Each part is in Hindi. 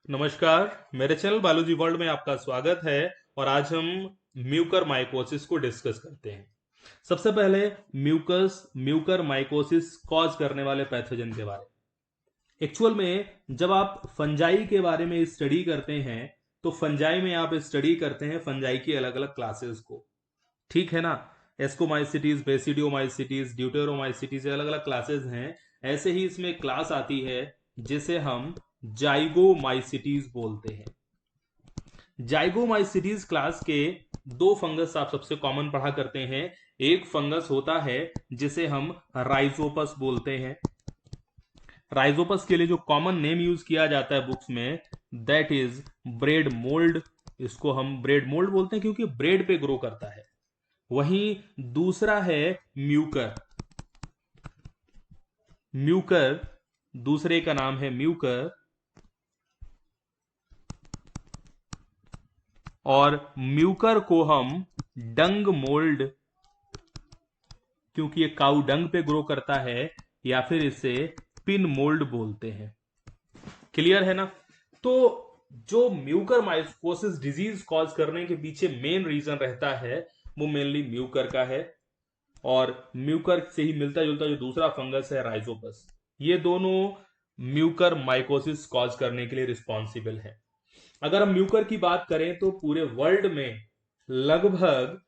नमस्कार। मेरे चैनल बायोलॉजी वर्ल्ड में आपका स्वागत है। और आज हम म्यूकर माइकोसिस को डिस्कस करते हैं। सबसे पहले म्यूकर माइकोसिस कॉज करने वाले पैथोजन के बारे। एक्चुअल में जब आप फंजाई के बारे में स्टडी करते हैं तो फंजाई में आप स्टडी करते हैं फंजाई की अलग अलग क्लासेस को। ठीक है ना। एस्कोमाइसिटीज, बेसिडियोमाइसिटीज, ड्यूटेरोमाइसिटीज, अलग अलग क्लासेस हैं। ऐसे ही इसमें क्लास आती है जिसे हम जाइगोमाइसिटीज बोलते हैं। जाइगोमाइसिटीज क्लास के दो फंगस आप सबसे कॉमन पढ़ा करते हैं। एक फंगस होता है जिसे हम राइजोपस बोलते हैं। राइजोपस के लिए जो कॉमन नेम यूज किया जाता है बुक्स में, दैट इज ब्रेड मोल्ड। इसको हम ब्रेड मोल्ड बोलते हैं क्योंकि ब्रेड पे ग्रो करता है। वहीं दूसरा है म्यूकर। म्यूकर दूसरे का नाम है म्यूकर। और म्यूकर को हम डंग मोल्ड, क्योंकि ये काउ डंग पे ग्रो करता है, या फिर इसे पिन मोल्ड बोलते हैं। क्लियर है ना। तो जो म्यूकर माइकोसिस डिजीज कॉज करने के पीछे मेन रीजन रहता है वो मेनली म्यूकर का है। और म्यूकर से ही मिलता जुलता जो दूसरा फंगस है राइजोपस, ये दोनों म्यूकर माइकोसिस कॉज करने के लिए रिस्पॉन्सिबल है। अगर हम म्यूकर की बात करें तो पूरे वर्ल्ड में लगभग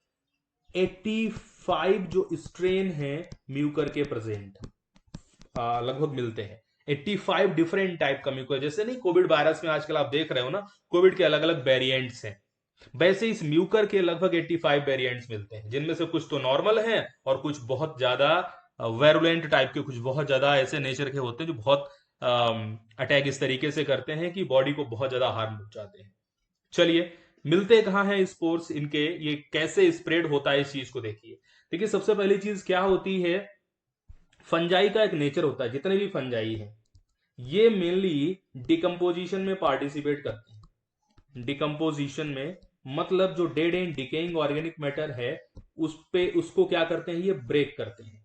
85 जो स्ट्रेन हैं म्यूकर के प्रेजेंट लगभग मिलते हैं। 85 डिफरेंट टाइप का म्यूकर। जैसे नहीं कोविड वायरस में आजकल आप देख रहे हो ना, कोविड के अलग अलग वेरिएंट्स हैं, वैसे इस म्यूकर के लगभग 85 वेरिएंट्स मिलते हैं, जिनमें से कुछ तो नॉर्मल हैं और कुछ बहुत ज्यादा वेरुलेंट टाइप के, कुछ बहुत ज्यादा ऐसे नेचर के होते हैं जो बहुत अटैक इस तरीके से करते हैं कि बॉडी को बहुत ज्यादा हार्म पहुंचाते हैं। चलिए, मिलते कहाँ हैं स्पोर्स इनके, ये कैसे स्प्रेड होता है, इस चीज को देखिए। देखिए, सबसे पहली चीज क्या होती है, फंजाई का एक नेचर होता है, जितने भी फंजाई हैं ये मेनली डिकम्पोजिशन में पार्टिसिपेट करते हैं। डिकम्पोजिशन में मतलब जो dead and decaying organic matter है उस पे उसको क्या करते हैं, ये ब्रेक करते हैं।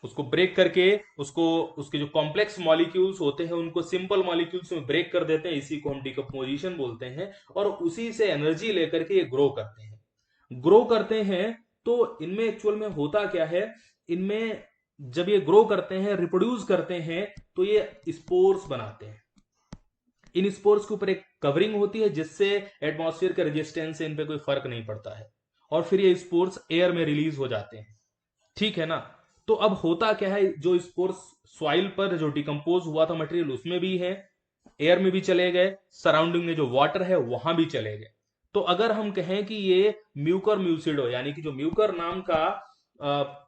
उसको ब्रेक करके उसको उसके जो कॉम्प्लेक्स मॉलिक्यूल्स होते हैं उनको सिंपल मॉलिक्यूल्स में ब्रेक कर देते हैं। इसी को हम डिकम्पोजिशन बोलते हैं। और उसी से एनर्जी लेकर के ये ग्रो करते हैं। तो इनमें एक्चुअल में होता क्या है, इनमें जब ये ग्रो करते हैं, रिप्रोड्यूस करते हैं, तो ये स्पोर्स बनाते हैं। इन स्पोर्स के ऊपर एक कवरिंग होती है जिससे एटमॉस्फेयर के रेजिस्टेंस से इन पे कोई फर्क नहीं पड़ता है। और फिर ये स्पोर्स एयर में रिलीज हो जाते हैं। ठीक है ना। तो अब होता क्या है, जो स्पोर्स सॉइल पर जो डिकम्पोज हुआ था मटेरियल उसमें भी है, एयर में भी चले गए, सराउंडिंग में जो वाटर है वहां भी चले गए। तो अगर हम कहें कि ये म्यूकर म्यूसिडो, यानी कि जो म्यूकर नाम का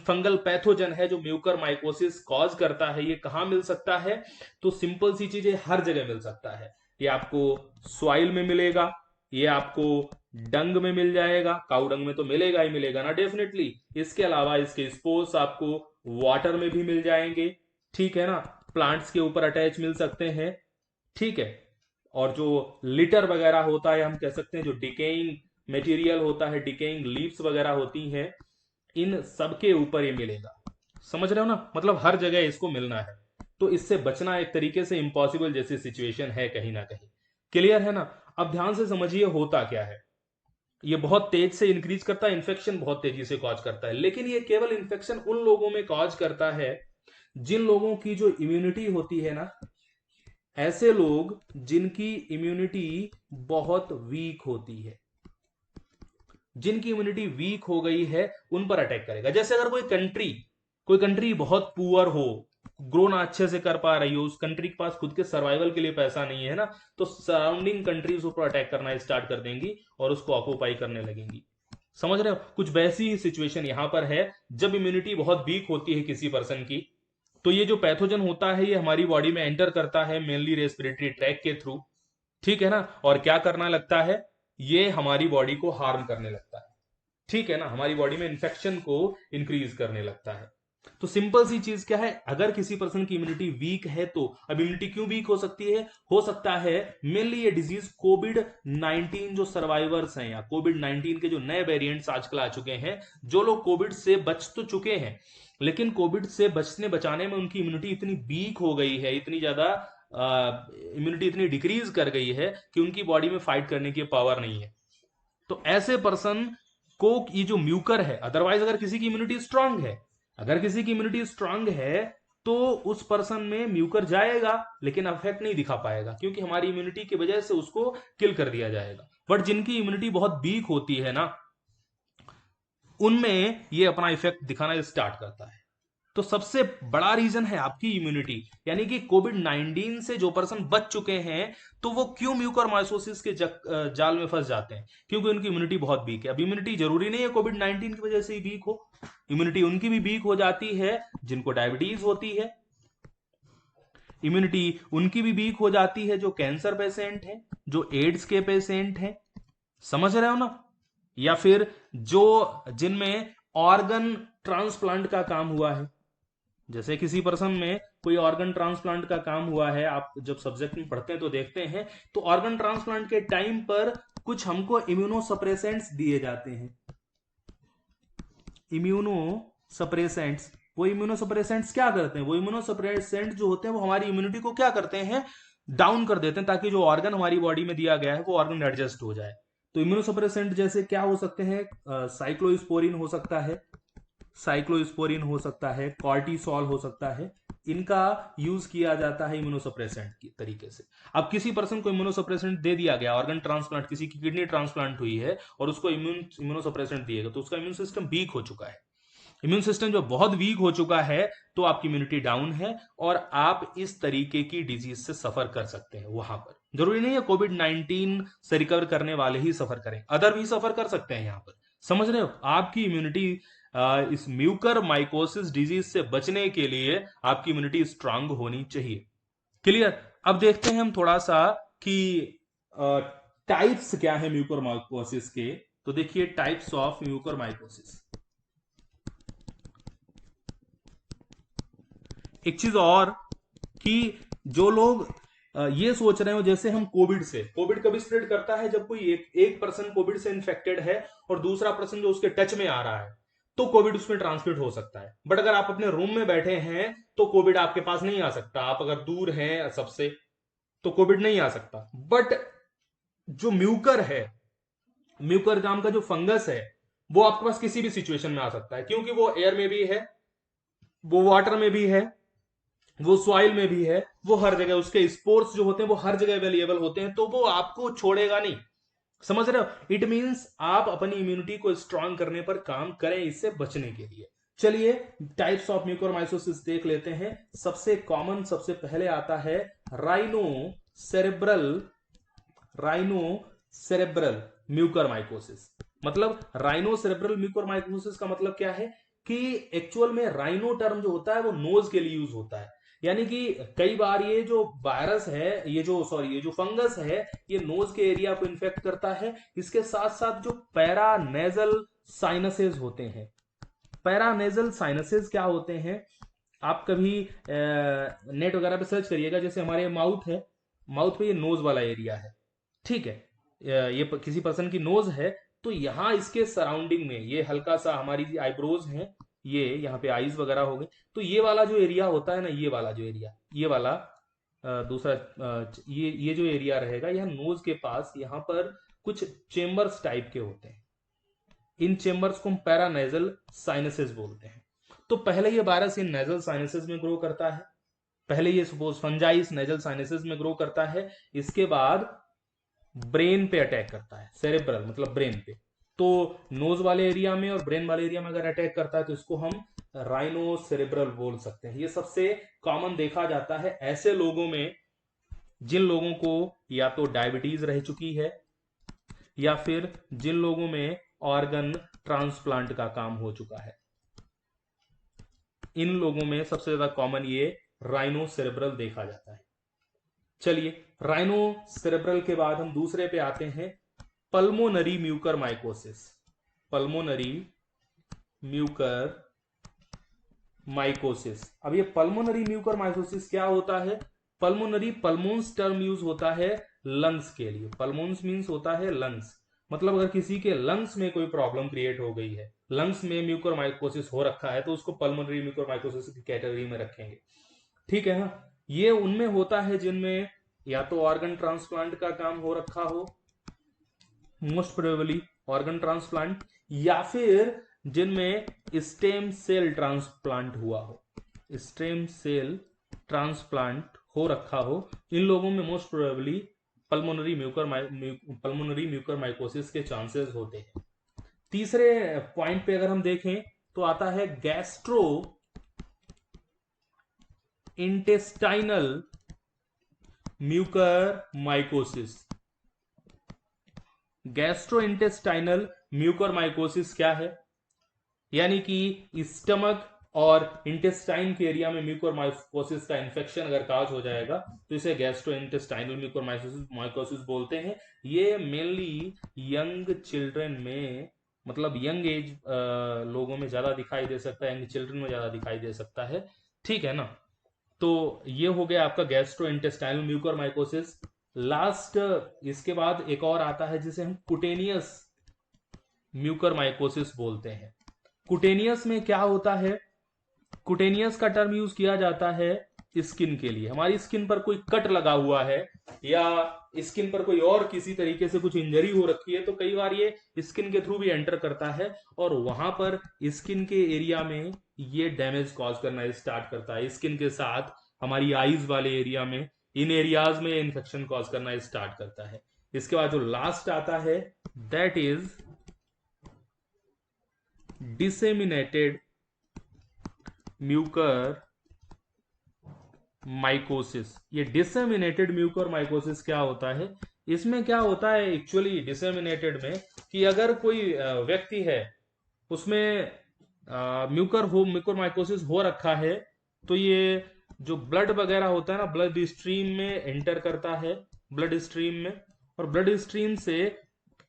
फंगल पैथोजन है जो म्यूकर माइकोसिस कॉज करता है, ये कहां मिल सकता है, तो सिंपल सी चीज है, हर जगह मिल सकता है। ये आपको सॉइल में मिलेगा, ये आपको डंग में मिल जाएगा, काउ डंग में तो मिलेगा ही मिलेगा ना डेफिनेटली। इसके अलावा इसके स्पोर्स आपको वाटर में भी मिल जाएंगे। ठीक है ना। प्लांट्स के ऊपर अटैच मिल सकते हैं। ठीक है। और जो लिटर वगैरह होता है, हम कह सकते हैं जो डिकेइंग मटेरियल होता है, डिकेइंग लीव्स वगैरह होती हैं, इन सबके ऊपर ये मिलेगा। समझ रहे हो ना, मतलब हर जगह इसको मिलना है। तो इससे बचना एक तरीके से इम्पॉसिबल जैसी सिचुएशन है कहीं ना कहीं। क्लियर है ना। अब ध्यान से समझिए होता क्या है। ये बहुत तेज से इंक्रीज करता है, इन्फेक्शन बहुत तेजी से कॉज करता है, लेकिन ये केवल इन्फेक्शन उन लोगों में कॉज करता है जिन लोगों की जो इम्यूनिटी होती है ना, ऐसे लोग जिनकी इम्यूनिटी बहुत वीक होती है, जिनकी इम्यूनिटी वीक हो गई है उन पर अटैक करेगा। जैसे अगर कोई कंट्री बहुत पुअर हो, ग्रो ना अच्छे से कर पा रही हो, उस कंट्री के पास खुद के सर्वाइवल के लिए पैसा नहीं है ना, तो सराउंडिंग कंट्रीज ऊपर अटैक करना स्टार्ट कर देंगी और उसको ऑक्यूपाई करने लगेंगी। समझ रहे हो, कुछ वैसी ही सिचुएशन यहां पर है। जब इम्यूनिटी बहुत वीक होती है किसी पर्सन की, तो ये जो पैथोजन होता है ये हमारी बॉडी में एंटर करता है मेनली रेस्पिरेटरी ट्रैक के थ्रू। ठीक है ना। और क्या करना लगता है, ये हमारी बॉडी को हार्म करने लगता है। ठीक है ना, हमारी बॉडी में इंफेक्शन को इंक्रीज करने लगता है। तो सिंपल सी चीज क्या है, अगर किसी पर्सन की इम्यूनिटी वीक है, तो अब इम्यूनिटी क्यों वीक हो सकती है, हो सकता है मेनली ये डिजीज कोविड 19 जो सर्वाइवर्स हैं, या कोविड 19 के जो नए वेरिएंट्स आजकल आ चुके हैं, जो लोग कोविड से बच तो चुके हैं लेकिन कोविड से बचने बचाने में उनकी इम्यूनिटी इतनी वीक हो गई है, इतनी ज्यादा इम्यूनिटी इतनी डिक्रीज कर गई है कि उनकी बॉडी में फाइट करने की पावर नहीं है, तो ऐसे पर्सन को ये जो म्यूकर है, अदरवाइज अगर किसी की इम्यूनिटी स्ट्रांग है, अगर किसी की इम्यूनिटी स्ट्रांग है तो उस पर्सन में म्यूकर जाएगा लेकिन अफेक्ट नहीं दिखा पाएगा, क्योंकि हमारी इम्यूनिटी की वजह से उसको किल कर दिया जाएगा। बट जिनकी इम्यूनिटी बहुत वीक होती है ना, उनमें ये अपना इफेक्ट दिखाना स्टार्ट करता है। तो सबसे बड़ा रीजन है आपकी इम्यूनिटी, यानी कि कोविड 19 से जो पर्सन बच चुके हैं तो वो क्यों म्यूकोरमाइकोसिस के जाल में फंस जाते हैं, क्योंकि उनकी इम्यूनिटी बहुत वीक है। अब इम्यूनिटी जरूरी नहीं है कोविड 19 की वजह से ही वीक हो, इम्यूनिटी उनकी भी वीक हो जाती है जिनको डायबिटीज होती है, इम्यूनिटी उनकी भी वीक हो जाती है जो कैंसर पेशेंट है, जो एड्स के पेशेंट हैं, समझ रहे हो ना, या फिर जो जिनमें ऑर्गन ट्रांसप्लांट का काम हुआ है। जैसे किसी पर्सन में कोई ऑर्गन ट्रांसप्लांट का काम हुआ है, आप जब सब्जेक्ट में पढ़ते हैं तो देखते हैं, तो ऑर्गन ट्रांसप्लांट के टाइम पर कुछ हमको इम्यूनोसप्रेसेंट्स दिए जाते हैं, इम्यूनोसप्रेसेंट्स। वो इम्यूनोसप्रेसेंट्स क्या करते हैं, वो इम्यूनोसप्रेसेंट जो होते हैं वो हमारी इम्यूनिटी को क्या करते हैं, डाउन कर देते हैं, ताकि जो ऑर्गन हमारी बॉडी में दिया गया है वो ऑर्गन एडजस्ट हो जाए। तो इम्यूनोसप्रेसेंट जैसे क्या हो सकते हैं, साइक्लोस्पोरिन हो सकता है, साइक्लोस्पोरिन हो सकता है, कॉर्टिसोल हो सकता है, इनका यूज किया जाता है इम्यूनोसप्रेसेंट की तरीके से। अब किसी पर्सन को इम्यूनोसप्रेसेंट दे दिया गया, ऑर्गन ट्रांसप्लांट, किसी की किडनी ट्रांसप्लांट हुई है और उसको इम्यूनोसप्रेसेंट दिए गए, तो उसका इम्यून सिस्टम वीक हो चुका है। इम्यून सिस्टम जो बहुत वीक हो चुका है तो आपकी इम्यूनिटी डाउन है और आप इस तरीके की डिजीज से सफर कर सकते हैं। वहां पर जरूरी नहीं है कोविड 19 से रिकवर करने वाले ही सफर करें, अदर भी सफर कर सकते हैं। यहां पर समझ रहे हो, आपकी इम्यूनिटी इस म्यूकर माइकोसिस डिजीज से बचने के लिए आपकी इम्यूनिटी स्ट्रांग होनी चाहिए। क्लियर। अब देखते हैं हम थोड़ा सा कि टाइप्स क्या है म्यूकर माइकोसिस के। तो देखिए टाइप्स ऑफ म्यूकर माइकोसिस। एक चीज और कि जो लोग ये सोच रहे हो, जैसे हम कोविड कभी स्प्रेड करता है जब कोई एक पर्सन कोविड से इन्फेक्टेड है और दूसरा पर्सन जो उसके टच में आ रहा है तो कोविड उसमें ट्रांसमिट हो सकता है। बट अगर आप अपने रूम में बैठे हैं तो कोविड आपके पास नहीं आ सकता, आप अगर दूर हैं सबसे तो कोविड नहीं आ सकता। बट जो म्यूकर है, म्यूकर नाम का जो फंगस है, वो आपके पास किसी भी सिचुएशन में आ सकता है, क्योंकि वो एयर में भी है, वो वाटर में भी है, वो सॉइल में भी है, वो हर जगह उसके स्पोर्स जो होते हैं वो हर जगह अवेलेबल होते हैं, तो वो आपको छोड़ेगा नहीं। समझ रहे हो, इट मींस आप अपनी इम्यूनिटी को स्ट्रांग करने पर काम करें इससे बचने के लिए। चलिए टाइप्स ऑफ म्यूकोरमाइकोसिस देख लेते हैं। सबसे कॉमन सबसे पहले आता है rhino cerebral, rhino cerebral mucormycosis. मतलब राइनो सेरेब्रल म्यूकोरमाइकोसिस का मतलब क्या है कि एक्चुअल में राइनो टर्म जो होता है वो नोज के लिए यूज होता है, यानी कि कई बार ये जो वायरस है, ये जो फंगस है, ये नोज के एरिया को इन्फेक्ट करता है। इसके साथ साथ जो पैरानेजल साइनसेस होते हैं, पैरानेजल साइनसेस क्या होते हैं, आप कभी नेट वगैरह पे सर्च करिएगा। जैसे हमारे माउथ है, माउथ पे ये नोज वाला एरिया है, ठीक है, ये किसी पर्सन की नोज है तो यहाँ इसके सराउंडिंग में ये हल्का सा हमारी आईब्रोज है, ये यहाँ पे आईज वगैरह हो गए, तो ये वाला जो एरिया होता है ना, ये वाला जो एरिया, ये वाला दूसरा ये जो एरिया रहेगा यह नोज के पास, यहाँ पर कुछ चेम्बर्स टाइप के होते हैं। इन चेम्बर्स को हम पैरानेजल साइनसेस बोलते हैं। तो पहले ये वायरस इन नेजल साइनसेस में ग्रो करता है, पहले ये सपोज फंजाई इस नेजल साइनसेस में ग्रो करता है, इसके बाद ब्रेन पे अटैक करता है, सेरेब्रल मतलब ब्रेन पे। तो नोज वाले एरिया में और ब्रेन वाले एरिया में अगर अटैक करता है तो इसको हम राइनो सेरेब्रल बोल सकते हैं। ये सबसे कॉमन देखा जाता है ऐसे लोगों में जिन लोगों को या तो डायबिटीज रह चुकी है या फिर जिन लोगों में ऑर्गन ट्रांसप्लांट का काम हो चुका है। इन लोगों में सबसे ज्यादा कॉमन ये राइनो सेरेब्रल देखा जाता है। चलिए राइनो सेरेब्रल के बाद हम दूसरे पे आते हैं, pulmonary Mucor mycosis. Pulmonary Mucor mycosis. अब ये पल्मोनरी म्यूकर माइकोसिस क्या होता है, पल्मोनरी पल्मोन्स टर्म यूज होता है लंग्स के लिए। पल्मोन्स मीन्स होता है लंग्स, मतलब अगर किसी के लंग्स में कोई प्रॉब्लम क्रिएट हो गई है, लंग्स में म्यूकर माइकोसिस हो रखा है, तो उसको पल्मोनरी म्यूकर माइकोसिस की कैटेगरी में रखेंगे, ठीक है ना। ये उनमें होता है जिनमें या तो ऑर्गन ट्रांसप्लांट का काम हो रखा हो, मोस्ट प्रोबेबली ऑर्गन ट्रांसप्लांट, या फिर जिनमें स्टेम सेल ट्रांसप्लांट हुआ हो, स्टेम सेल ट्रांसप्लांट हो रखा हो। इन लोगों में most probably pulmonary Mucor mycosis के चांसेस होते हैं। तीसरे पॉइंट पे अगर हम देखें तो आता है gastro intestinal Mucor mycosis. Gastro intestinal Mucor mycosis क्या है? यानी कि स्टमक और इंटेस्टाइन के एरिया में म्यूकर माइकोसिस का इंफेक्शन अगर काज हो जाएगा तो इसे गैस्ट्रो इंटेस्टाइनल म्यूकर माइकोसिस बोलते हैं। ये मेनली यंग चिल्ड्रन में, मतलब यंग एज लोगों में ज्यादा दिखाई दे सकता है, यंग चिल्ड्रन में ज्यादा दिखाई दे सकता है, ठीक है ना। तो ये हो गया आपका gastro intestinal Mucor mycosis. Last इसके बाद एक और आता है जिसे हम कुटेनियस म्यूकर माइकोसिस बोलते हैं। कुटेनियस में क्या होता है? कुटेनियस का टर्म यूज किया जाता है स्किन के लिए। हमारी स्किन पर कोई कट लगा हुआ है या स्किन पर कोई और किसी तरीके से कुछ इंजरी हो रखी है तो कई बार ये स्किन के थ्रू भी एंटर करता है और वहां पर स्किन के एरिया में ये डैमेज कॉज करना स्टार्ट करता है। स्किन के साथ हमारी आईज वाले एरिया में, इन एरियाज में इन्फेक्शन कॉज करना स्टार्ट करता है। इसके बाद जो लास्ट आता है that is disseminated Mucor mycosis. ये डिसेमिनेटेड म्यूकर माइकोसिस क्या होता है? इसमें क्या होता है एक्चुअली डिसेमिनेटेड में कि अगर कोई व्यक्ति है उसमें म्यूकर माइकोसिस हो रखा है तो ये जो ब्लड वगैरह होता है ना, ब्लड स्ट्रीम में एंटर करता है, ब्लड स्ट्रीम में, और ब्लड स्ट्रीम से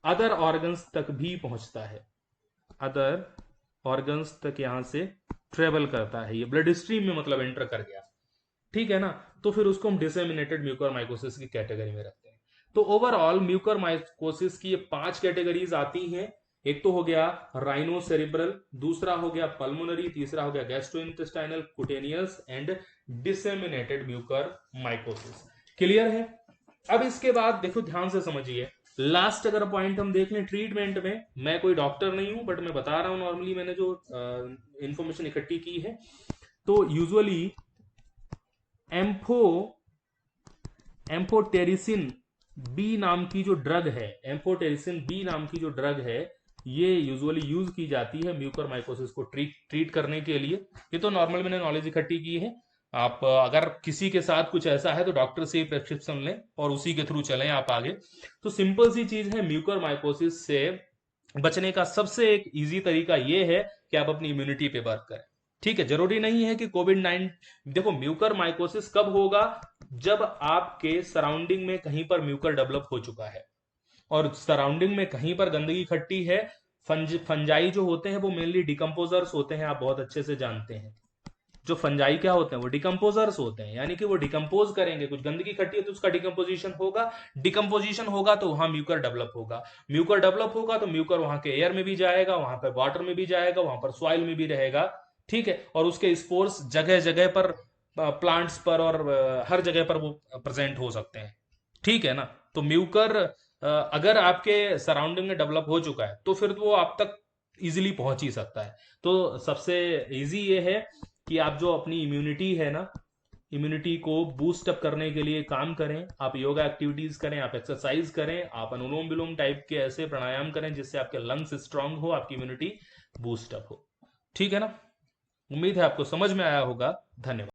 अदर ऑर्गन्स तक भी पहुंचता है, अदर ऑर्गन्स तक यहां से ट्रेवल करता है। ये ब्लड स्ट्रीम में मतलब एंटर कर गया, ठीक है ना। तो फिर उसको हम डिसेमिनेटेड म्यूकर माइकोसिस की कैटेगरी में रखते हैं। तो ओवरऑल म्यूकर माइकोसिस की ये 5 कैटेगरीज आती हैं। एक तो हो गया राइनो सेरिब्रल, दूसरा हो गया पल्मोनरी, तीसरा हो गया gastrointestinal, cutaneous and disseminated Mucor mycosis. Clear है? अब इसके बाद देखो ध्यान से समझिए, लास्ट अगर पॉइंट हम देख लें ट्रीटमेंट में, मैं कोई डॉक्टर नहीं हूं बट मैं बता रहा हूं नॉर्मली मैंने जो इंफॉर्मेशन इकट्ठी की है। तो यूजुअली एम्फोटेरिसिन बी नाम की जो ड्रग है, एम्फोटेरिसिन बी नाम की जो ड्रग है, ये यूजुअली यूज की जाती है म्यूकर माइकोसिस को ट्रीट करने के लिए। ये तो नॉर्मल मैंने नॉलेज इकट्ठी की है। आप अगर किसी के साथ कुछ ऐसा है तो डॉक्टर से प्रेस्क्रिप्शन लें और उसी के थ्रू चलें आप आगे। तो सिंपल सी चीज है, म्यूकर माइकोसिस से बचने का सबसे एक इजी तरीका ये है कि आप अपनी इम्यूनिटी पे वर्क करें, ठीक है। जरूरी नहीं है कि कोविड-19, देखो म्यूकर माइकोसिस कब होगा? जब आपके सराउंडिंग में कहीं पर म्यूकर डेवलप हो चुका है और सराउंडिंग में कहीं पर गंदगी इकट्ठी है। फंजाई जो होते हैं वो मेनली डिकम्पोजर्स होते हैं, आप बहुत अच्छे से जानते हैं। जो फंजाई क्या होते हैं? वो डिकम्पोजर्स होते हैं, यानी कि वो डिकम्पोज करेंगे, कुछ गंदगी इकट्ठी है तो उसका डिकम्पोजिशन होगा, डिकम्पोजिशन होगा तो वहां म्यूकर डेवलप होगा, म्यूकर डेवलप होगा तो म्यूकर वहां के एयर में भी जाएगा, वहां पर वाटर में भी जाएगा, वहां पर सॉइल में भी रहेगा, ठीक है। और उसके स्पोर्स जगह जगह पर, प्लांट्स पर और हर जगह पर वो प्रेजेंट हो सकते हैं, ठीक है ना। तो म्यूकर अगर आपके सराउंडिंग में डेवलप हो चुका है तो फिर वो आप तक इजीली पहुंच ही सकता है। तो सबसे इजी ये है कि आप जो अपनी इम्यूनिटी है ना, इम्यूनिटी को बूस्ट अप करने के लिए काम करें। आप योगा एक्टिविटीज करें, आप एक्सरसाइज करें, आप अनुलोम विलोम टाइप के ऐसे प्राणायाम करें जिससे आपके लंग्स स्ट्रांग हो, आपकी इम्यूनिटी बूस्ट अप हो, ठीक है ना। उम्मीद है आपको समझ में आया होगा। धन्यवाद।